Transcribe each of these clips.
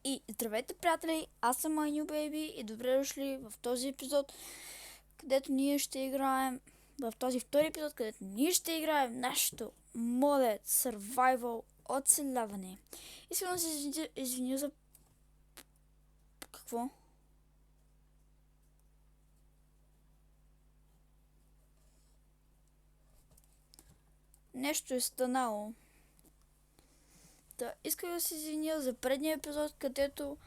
И здравейте, приятели! Аз съм Майню Бейби и добре дошли в този епизод, където ние ще играем в този втори епизод, където ние ще играем нашето Modded Survival оцеляване. Искам да се извиня за... Какво? Нещо е станало. Да, искам да се извиня за предния епизод, където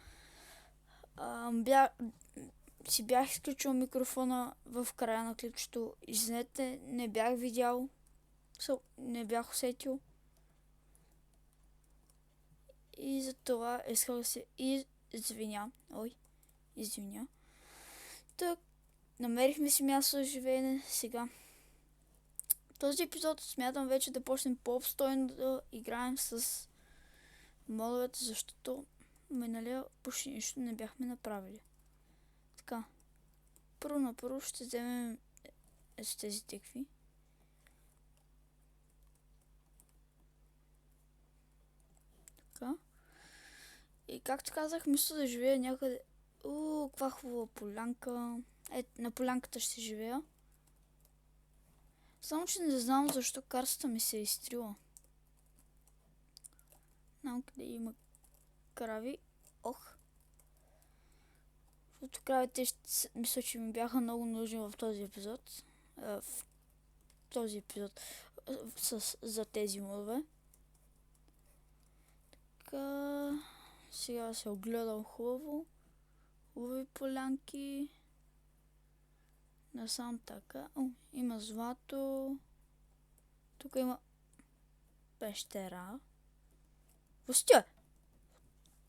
си бях изключил микрофона в края на клипчето. Извинете, не бях видял. Не бях усетил. И за това исках да се извиня. Извиня. Так, намерихме си място за живеене сега. Този епизод смятам вече да почнем по-обстойно да играем с модовете, защото миналия почти нищо не бяхме направили. Така. Първо ще вземем с тези тикви. Така. И както казах, мисля да живея някъде... каква хубава полянка. На полянката ще живея. Само, че не знам защо картата ми се е изтрила. Знам къде има крави. Защото кравите мисля, че ми бяха много нужни в този епизод. За тези модове. Така... Сега се огледам хубаво. Хубави полянки. Насам така. Има злато. Тук има пещера. Пустя!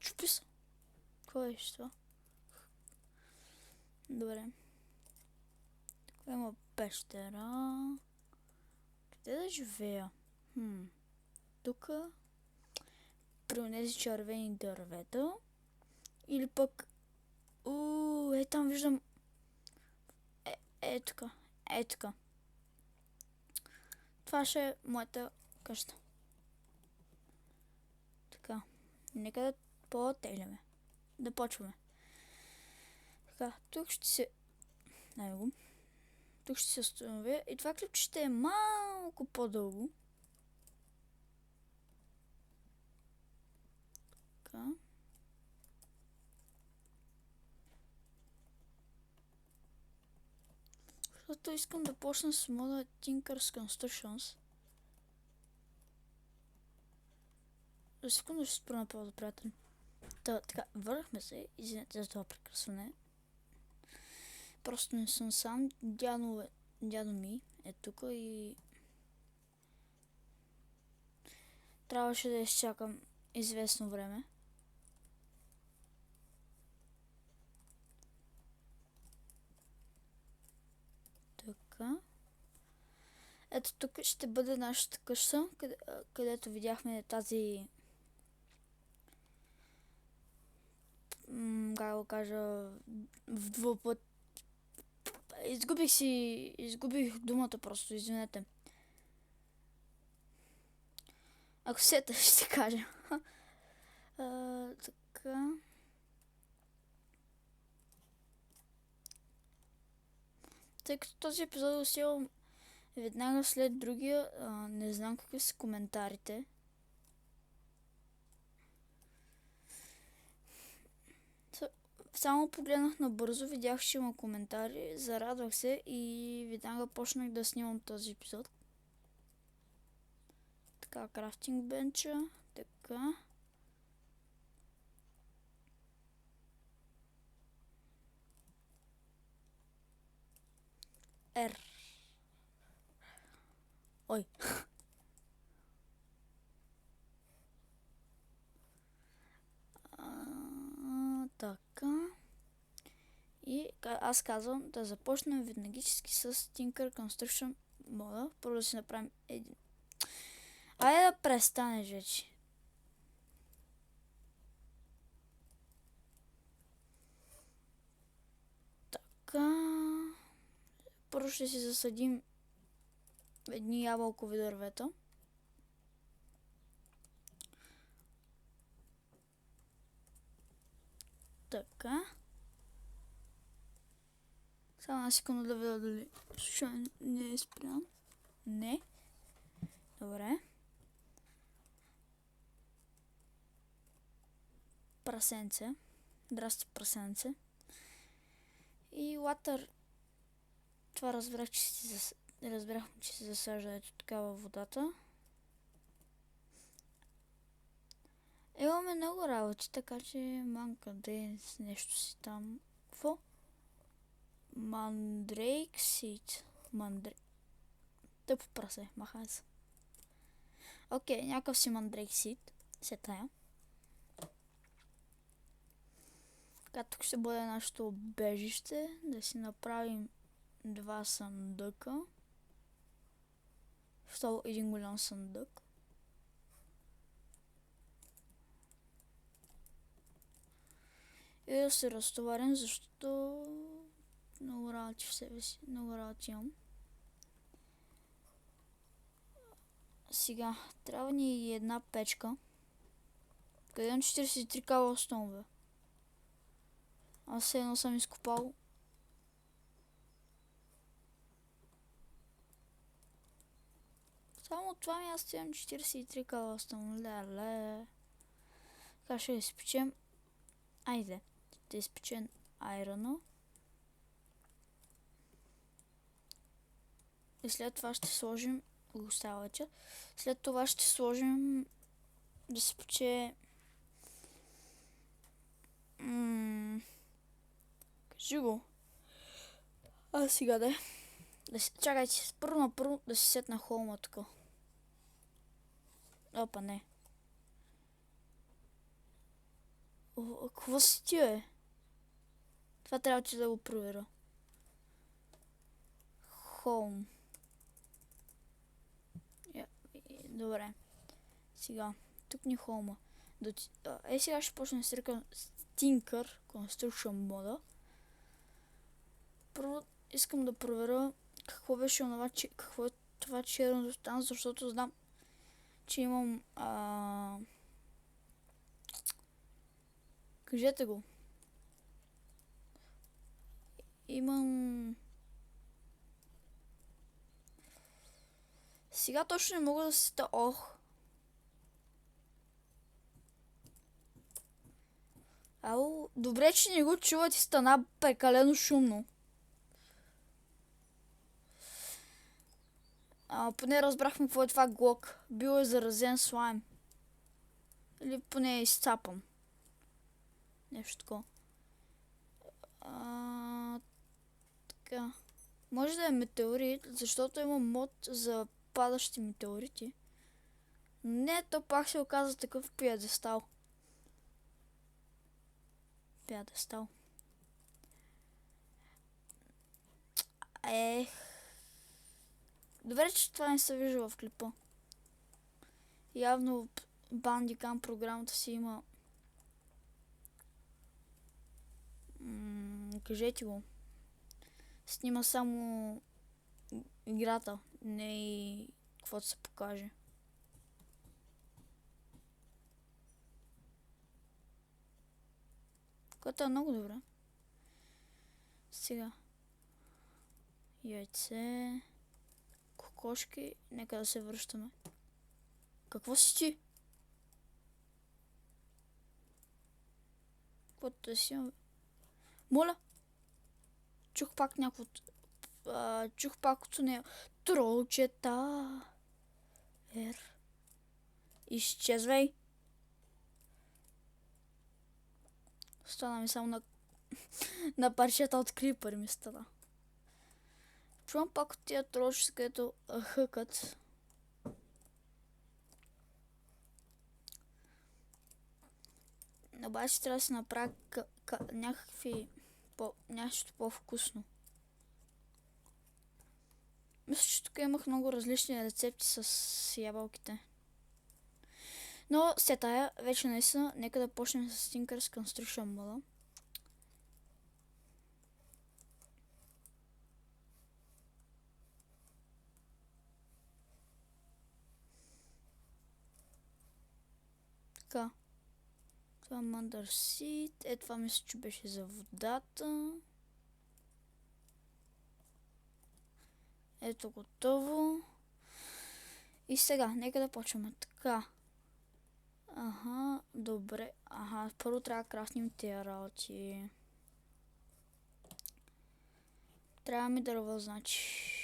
Чупи се. Какво е това? Добре. Тук има пещера. Къде да живея? Тук при тези червени дървета. Или пък... там виждам... тук. Това ще е моята къща. Така. Нека да потегляме. Да почваме. Така, тук ще се... Тук ще се установя. И това клипче ще е малко по-дълго. Така. Защото искам да почна с мода Tinker's Constructions. За секунда ще спра на повода, приятели. Така, върнахме се. Извинете за това прекъсване. Просто не съм сам. Дядо ми е тук и... Трябваше да изчакам известно време. Така. Ето тук ще бъде нашата къща, където видяхме тази... как го кажа... в двупът. Изгубих думата просто, извинете. Ако сета ще кажа. Така... Тъй като този епизод е усилен веднага след другия, не знам какви са коментарите. Само погледнах набързо, видях, че има коментари, зарадвах се и веднага почнах да снимам този епизод. Така, крафтинг бенча, така. R. Така. И аз казвам да започнем веднагически с Tinker Construction мода. Първо да си направим един. Айде да престанеш вече. Така. Първо ще си засадим едни ябълкови дървета. Така. Само една секунда да видя дали случайно не е спрян. Не. Добре. Прасенце. Здрасти, прасенце. И латър. Това разбрах, че се засажда ето такава водата. Имаме много работи, така че манка де с нещо си там. Какво? Мандрейк сид. Тъпо прасе, махай се. Окей, някакъв си мандрейк сид. Се тая. Така, тук ще бъде нашето убежище. Да си направим 2 съндъка. Второ един голям съндък. И да се разтоварим, защото много работи в себе си. Много работи имам. Сега, трябва ни и една печка. Къде имам 43 кабелстон, бе? Аз все едно съм изкопал. Само от това място имам 43 кабелстон. Леле. Така ще изпечем. Айде. Да изпечем айрона. И след това ще сложим... Остава вече. След това ще сложим... Да се пече... Кажи го. А сега да. Чакайте, първо да си сетна холма тук. Опа, не. Какво си ти, бе? Това трябва да го проверя. Холм. Добре. Сега. Тук ни холма. Сега ще почнем с ръка Tinker Construction мода. Първо искам да проверя какво беше онова, какво е това черно там, защото знам, че имам кажете го. Имам... Сега точно не мога да се сета. Ох. Ало, добре, че не го чуват и стана прекалено шумно. Поне разбрахме какво е това глок. Бил е заразен слайм. Или поне е изцапан. Нещо такова. Така. Може да е метеорит, защото има мод за падащи метеорити. Не, то пак се оказа такъв пиедестал. Пиедестал. Добре, че това не се вижда в клипа. Явно Bandicam програмата си има... кажете го. Снима само играта, не и каквото се покаже. Което е много добре. Сега. Яйце. Кокошки. Нека да се връщаме. Какво си ти? Каквото да си имам. Моля. Чух пак някакво... чух пак от нея. Тролчета. Изчезвай. Стана ми само на парчета от крипър ми стана. Чувам пак от тия тролчета, където хъкат. Обаче трябва да се направя нещо по-вкусно. Мисля, че тук имах много различни рецепти с ябълките. Но след тая, вече наистина, нека да почнем с Tinker's Construction мода. Така. Това мандърсит. Това мисля, че беше за водата. Ето готово. И сега, нека да почваме така. Аха, добре. Аха, първо трябва да крафтим тия работи. Трябва ми дърво, значи.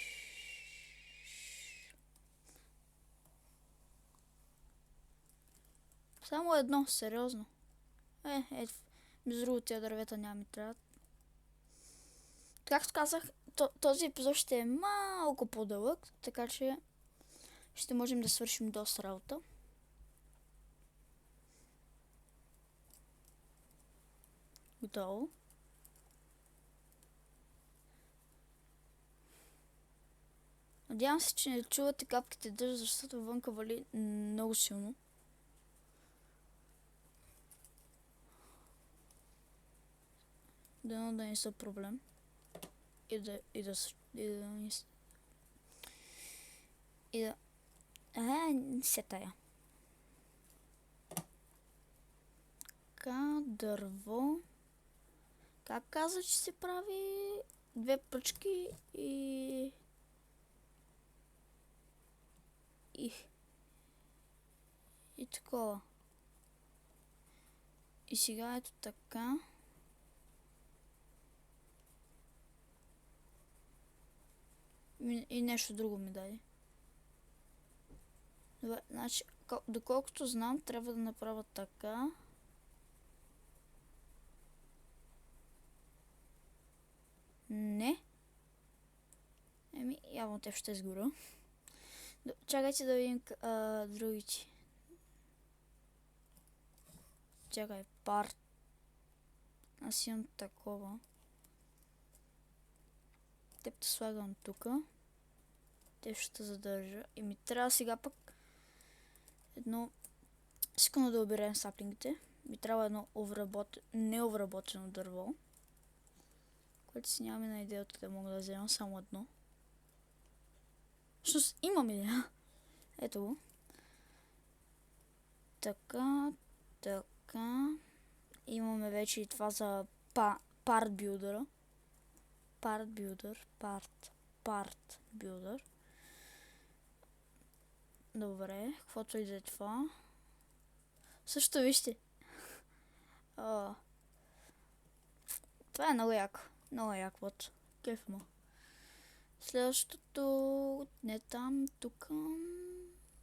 Само едно, сериозно. Без друго тия дървета няма ми трябва. Както казах, този епизод ще е малко по-дълъг, така че ще можем да свършим доста работа. Готово. Надявам се, че не чувате капките дъжд, защото вънка вали много силно. Дано да не са проблем. Се тая. Така, дърво. Как каза, че се прави 2 пръчки и такова. И сега ето така. И нещо друго ми даде. Добре, значи, доколкото знам, трябва да направя така. Не. Явно те ще сгоря. Чакайте да видим другите. Чакай, парт. Аз имам такова. Теб слагам тука. Те ще задържа. И ми трябва сега пък едно... Искам да оберем саплингите. Ми трябва едно необработено дърво. Което си нямаме на идея да мога да взема само едно. Всъщност имам идея. Ето го. Така. Имаме вече и това за парт билдъра. Парт билдър. Добре, каквото и да е това. Също вижте. Това е много яко. Много яко, вот. Кеф му. Следващото... Не там, тук.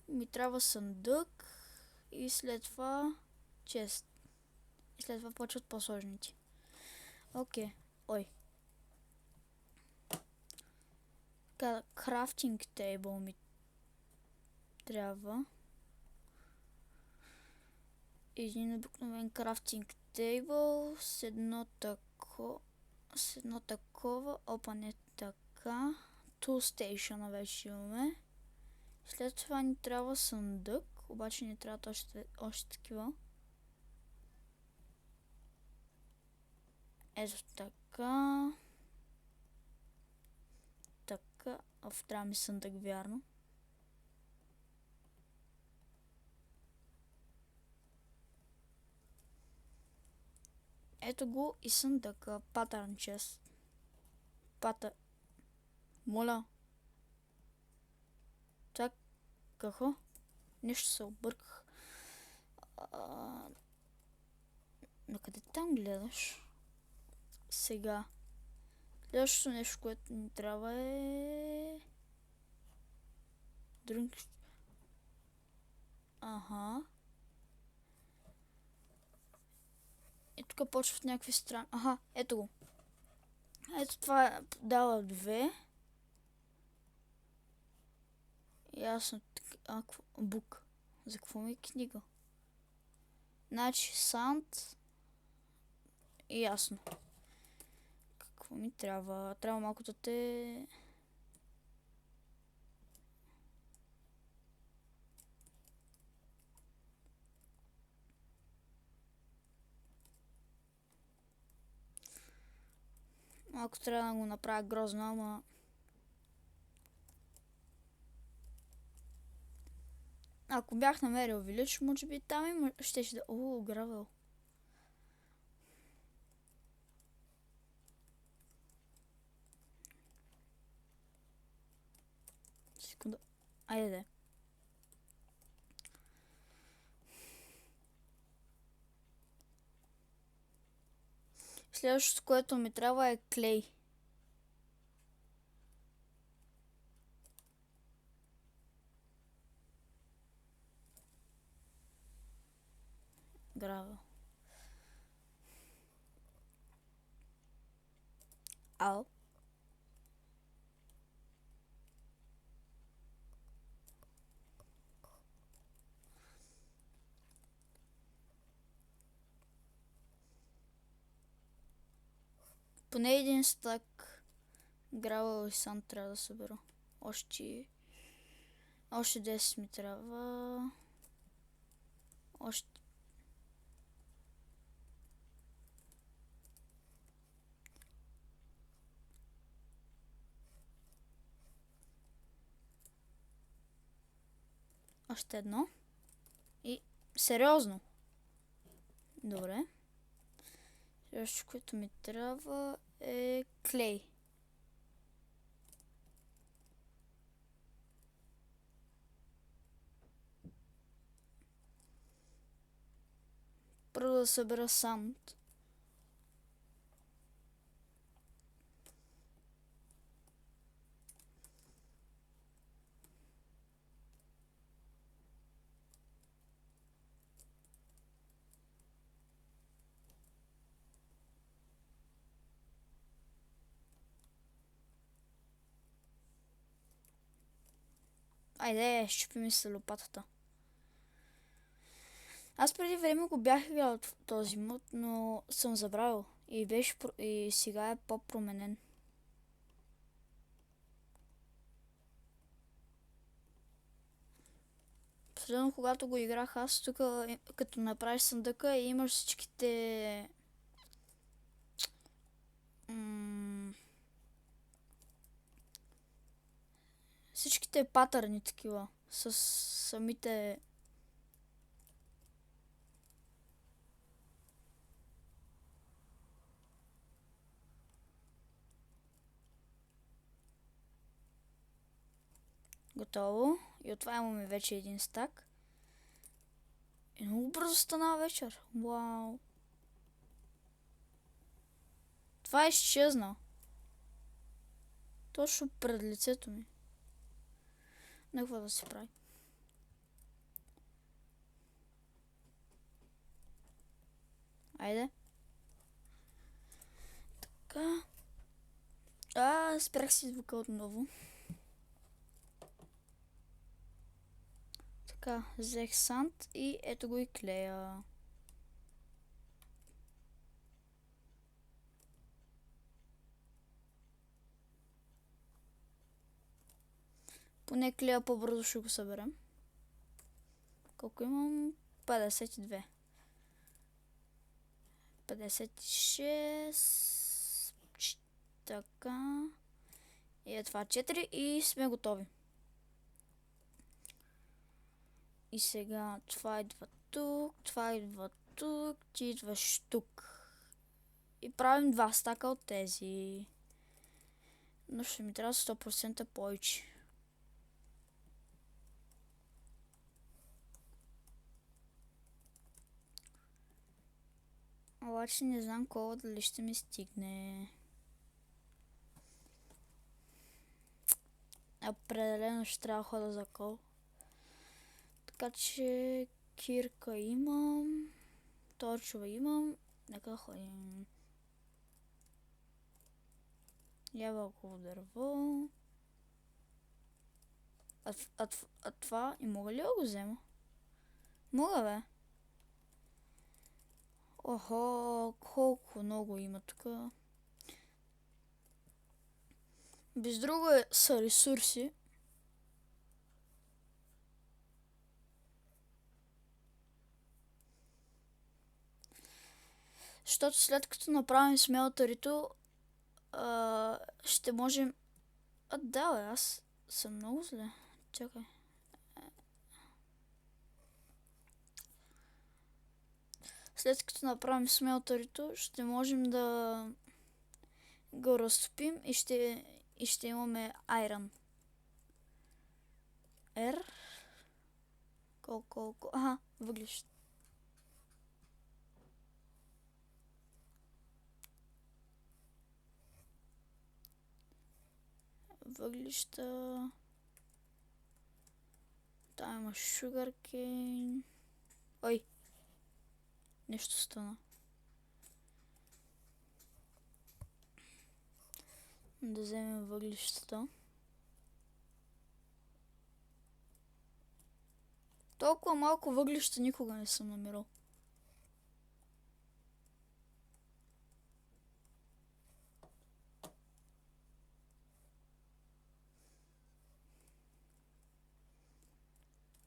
Ми трябва съндък. И след това... чест. И след това почват по-сложните. Окей. Ой. Крафтинг тейбъл ми трябва. Един обикновен крафтинг тейбъл с едно такова. Опа, не така. Tool Station вече имаме. След това ни трябва съндък. Обаче ни трябват още такива. Ето така. Така. Трябва ми съндък, вярно. Ето го и съндъка. Патърн чест. Моля. Так. Какво? Нещо се обърках. Но къде там гледаш? Сега. Следващото нещо, което ни трябва е... Дрънк. Аха. И тук почват някакви страни. Аха, ето го. Ето това дава 2. Ясно. Бук. За какво ми е книга? Значи, санд. И ясно. Какво ми трябва? Трябва малко да те... Малко трябва да го направя грозно, ама... Ако бях намерил вилич, може би там има... Щеше да... гравел. Искам да... Айде де. Следващото, което ми трябва е клей. Гравел. Ало. Поне един стак гравел и санд трябва да събера. Още 10 ми трябва. Още... Още едно. И сериозно. Добре. Следващото, което ми трябва е клей. Първо да събера санд. Айде, щупи ми се лопатата. Аз преди време го бях гледал този мод, но съм забравил. И сега е по-променен. Последно, когато го играх аз, тук като направиш съндъка и имаш всичките... всичките патърни такива. С самите... Готово. И от това имаме вече един стак. И много бързо стана вечер. Вау. Това изчезна. Точно пред лицето ми. Не какво да се прави. Айде. Така. Спрях си звука отново. Така, взех санд и ето го и клея. Поне клея по-бързо ще го съберем. Колко имам? 52. 56. Така. И е това 4 и сме готови. И сега това идва тук, това идва тук, ти идваш тук. И правим 2 стака от тези. Но ще ми трябва 100% повече. Обаче не знам колко дали ще ми стигне. Определено ще трябва да хода за кол. Така че кирка имам. Торчова имам. Нека ходим. Ябълково дърво. А това и мога ли да го взема? Мога, бе. Охо, колко много има тук. Без друго са ресурси. Защото след като направим смелтърито, ще можем... Да, бе, аз съм много зле. Чакай. След като направим смелтърито, ще можем да го разтопим и ще имаме айрон. R. Колко. Ага, въглища. Въглища. Там има sugarcane. Ой. Нещо стана. Да вземем въглищата. Толкова малко въглища никога не съм намирал.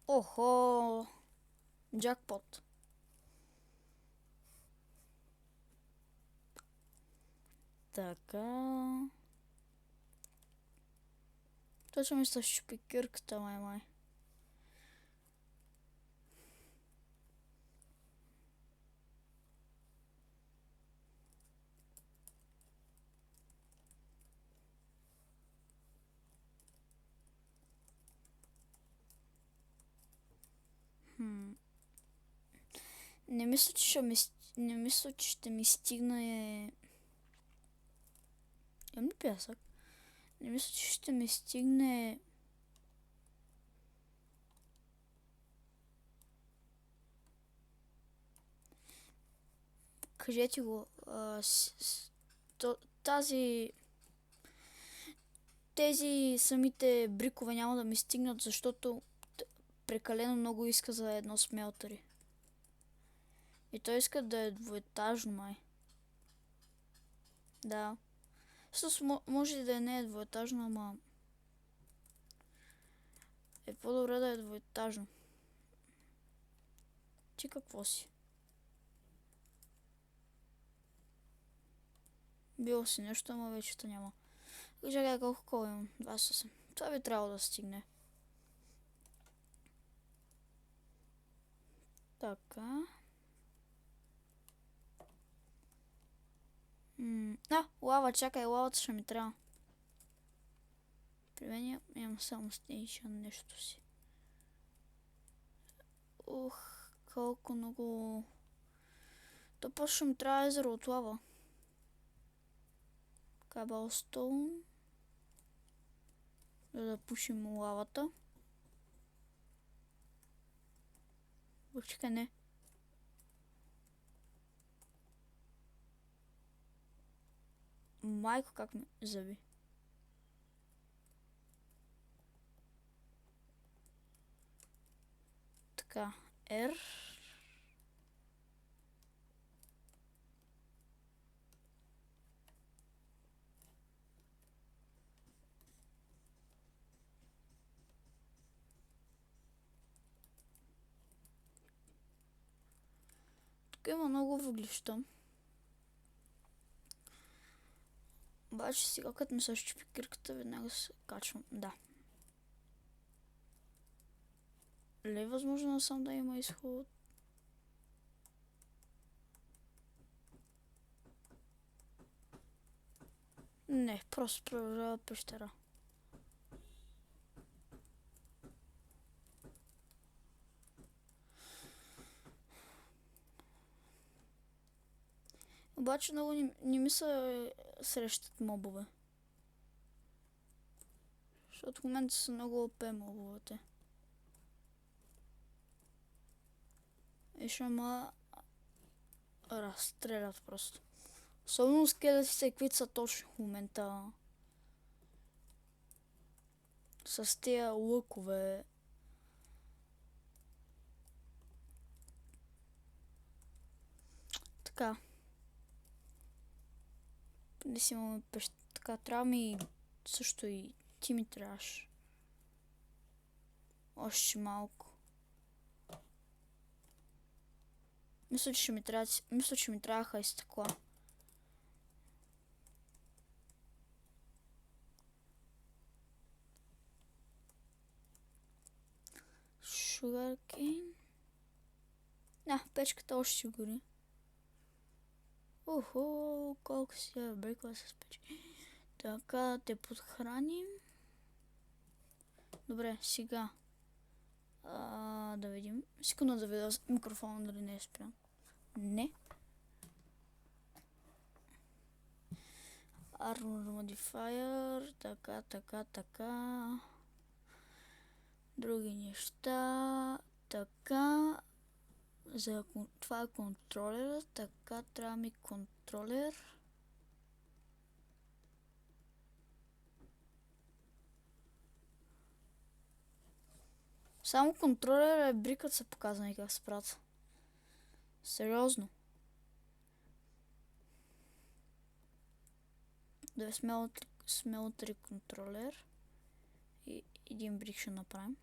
Охо! Джакпот. Така. Точно ми се щупи кирката, май. Не мисля, че ще ми стигне... Имам ли пясък? Не мисля, че ще ми стигне... Кажете го. Тези самите брикове няма да ми стигнат, защото прекалено много иска за едно смелтъри. И той иска да е двоетажно, май. Да. Може и да не е двоетажно, ама... Е по-добре да е двоетажно. Ти какво си? Било си нещо, ама вече няма. Чакай, колко кола имам? 28. Това би трябвало да стигне. Така. Лава, чакай, лавата ще ми трябва. При мен имам само стейшън нещо си. Колко много... То по-ще ми трябва езеро от лава. Кабелстоун. Да пушим лавата. Чакай, не. Майко, как ми заби. Така, R. Тук има много въглища. Обаче сега, като ми се щупи кирката, веднага се качвам. Да. Ли е възможно сам да има изход? Не, просто продължава пещера. Обаче много не ми се срещат мобове. Защото в момента са много ОП мобовете. И ще ма разстрелят просто. Особено скелетите, които са точно в момента. С тия лъкове. Така. Не си имаме така. Трябва ми също и ти ми трябваш. Още малко. Мисля, че ми трябваха и стъкла. Sugarcane. Печката още ще гори. Охо, колко си я брекла с печка. Така, да те подхраним. Добре, сега. Да видим. Секунда да видя микрофона дали не е спрян. Не. Armor Modifier. Така. Други неща. Така. Това е контролера. Така, трябва ми контролер. Само контролера е брикът са показани как се правят. Сериозно. Да сме от 3 контролер. И един брик ще направим.